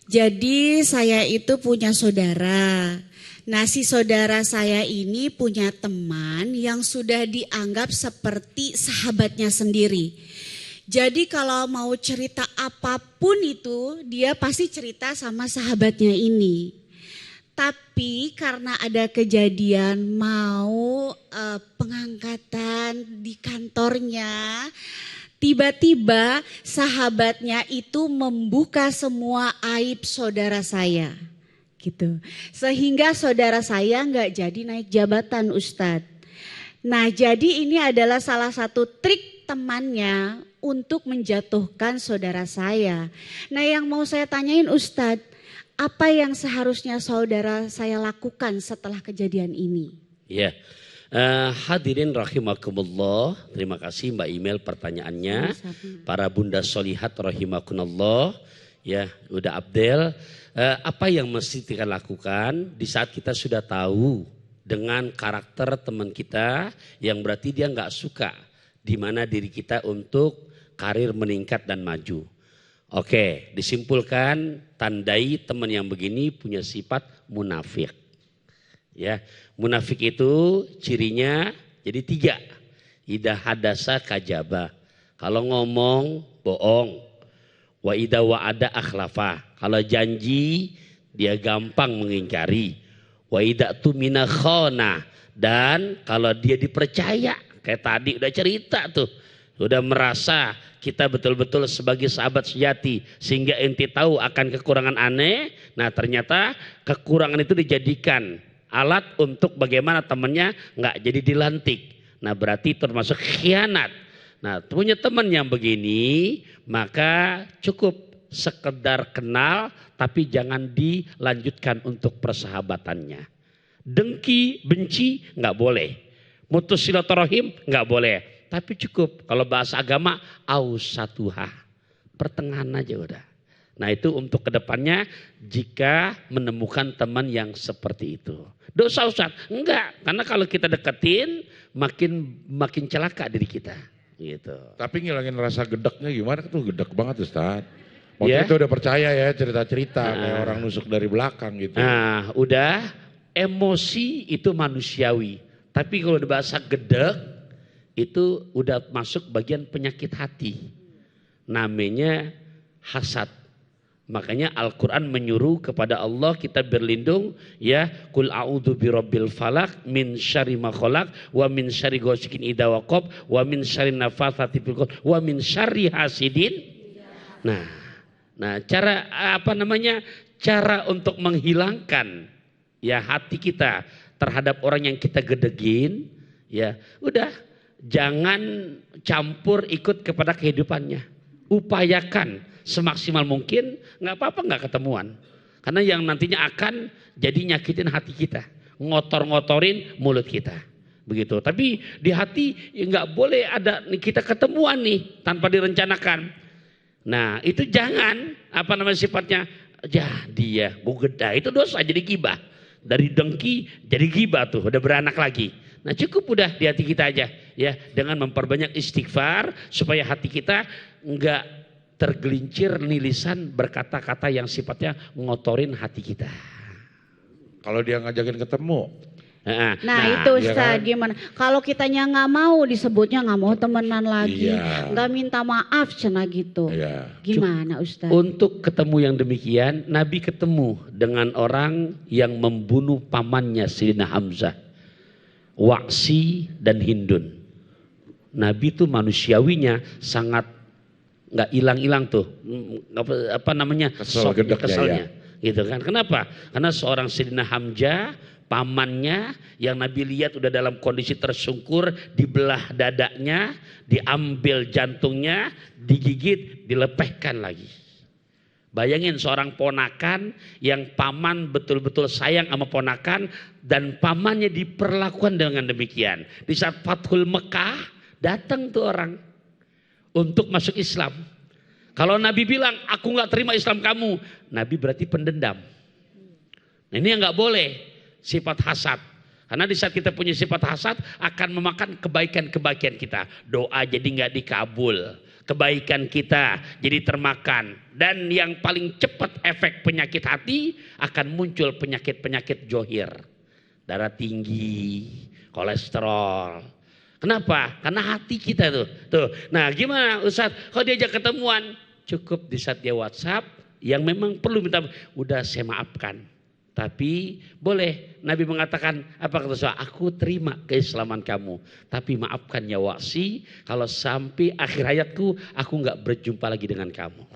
Jadi saya itu punya saudara. Nah, si saudara saya ini punya teman yang sudah dianggap seperti sahabatnya sendiri. Jadi kalau mau cerita apapun itu, dia pasti cerita sama sahabatnya ini. Tapi karena ada kejadian mau pengangkatan di kantornya, tiba-tiba sahabatnya itu membuka semua aib saudara saya. Gitu. Sehingga saudara saya nggak jadi naik jabatan, Ustadz. Nah, jadi ini adalah salah satu trik temannya untuk menjatuhkan saudara saya. Nah, yang mau saya tanyain Ustadz, apa yang seharusnya saudara saya lakukan setelah kejadian ini? Ya, hadirin rahimakumullah. Terima kasih Mbak Email pertanyaannya. Para bunda solihat rahimakumullah. Ya, udah Abdel. Apa yang mesti kita lakukan di saat kita sudah tahu dengan karakter teman kita yang berarti dia nggak suka di mana diri kita untuk karir meningkat dan maju. Oke, disimpulkan tandai teman yang begini punya sifat munafik. Ya, munafik itu cirinya jadi 3. Idza hadasa kadzaba. Kalau ngomong bohong. Wa idza wa'ada akhlafa. Kalau janji dia gampang mengingkari. Wa idza tumina khana. Dan kalau dia dipercaya, kayak tadi udah cerita tuh, udah merasa kita betul-betul sebagai sahabat sejati sehingga ente tahu akan kekurangan aneh. Nah, ternyata kekurangan itu dijadikan alat untuk bagaimana temannya nggak jadi dilantik. Nah, berarti termasuk khianat. Nah, punya teman yang begini maka cukup sekedar kenal tapi jangan dilanjutkan untuk persahabatannya. Dengki, benci nggak boleh. Mutus silaturahim nggak boleh. Tapi cukup kalau bahasa agama ausatuha, pertengahan aja udah. Nah, itu untuk kedepannya jika menemukan teman yang seperti itu. Dosa Ustaz? Enggak, karena kalau kita deketin makin celaka diri kita. Gitu. Tapi ngilangin rasa gedeknya gimana? Tuh gedek banget Ustaz. Maksudnya itu udah percaya ya cerita-cerita kayak orang nusuk dari belakang gitu. Nah, udah emosi itu manusiawi. Tapi kalau udah bahasa gedek itu udah masuk bagian penyakit hati. Namanya hasad. Makanya Al-Quran menyuruh kepada Allah kita berlindung ya, kul a'udzu birabbil falaq min syarri ma khalaq wa min syarri ghasikin idza waqab wa min syarri nafatsati fil 'uqad wa min syarri hasidin. Nah, cara untuk menghilangkan ya hati kita terhadap orang yang kita gedegin, ya udah jangan campur ikut kepada kehidupannya. Upayakan semaksimal mungkin, nggak apa-apa nggak ketemuan. Karena yang nantinya akan jadi nyakitin hati kita, ngotor-ngotorin mulut kita, begitu. Tapi di hati nggak boleh ada kita ketemuan nih tanpa direncanakan. Nah itu jangan sifatnya jadi ya gugeda itu dosa jadi gibah. Dari dengki jadi gibah tuh udah beranak lagi. Nah cukup udah di hati kita aja ya dengan memperbanyak istighfar supaya hati kita nggak tergelincir nilisan berkata-kata yang sifatnya ngotorin hati kita. Kalau dia ngajakin ketemu. Nah itu Ustaz, gimana? Kalau kitanya nggak mau disebutnya nggak mau temenan lagi, nggak minta maaf cina gitu. Gimana Ustaz? Untuk ketemu yang demikian, Nabi ketemu dengan orang yang membunuh pamannya Sayyidina Hamzah, Waqsi dan Hindun. Nabi itu manusiawinya sangat nggak hilang-hilang tuh keselnya gitu kan. Kenapa? Karena seorang Sayyidina Hamzah pamannya yang Nabi lihat udah dalam kondisi tersungkur, dibelah dadanya, diambil jantungnya, digigit, dilepehkan lagi. Bayangin seorang ponakan yang paman betul-betul sayang sama ponakan dan pamannya diperlakukan dengan demikian. Di saat Fathul Mekah datang tuh orang untuk masuk Islam. Kalau Nabi bilang aku gak terima Islam kamu, Nabi berarti pendendam. Nah ini yang gak boleh, sifat hasad. Karena di saat kita punya sifat hasad akan memakan kebaikan-kebaikan kita. Doa jadi gak dikabul. kebaikan kita jadi termakan. Dan yang paling cepat efek penyakit hati akan muncul penyakit-penyakit johir. Darah tinggi, kolesterol. Kenapa? Karena hati kita tuh. Nah gimana Ustaz? Kalau diajak ketemuan, cukup di saat dia WhatsApp yang memang perlu minta, udah saya maafkan. Tapi boleh, Nabi mengatakan, apa kata Rasulullah? Aku terima keislaman kamu. Tapi maafkan ya Wasi, kalau sampai akhir hayatku, aku nggak berjumpa lagi dengan kamu.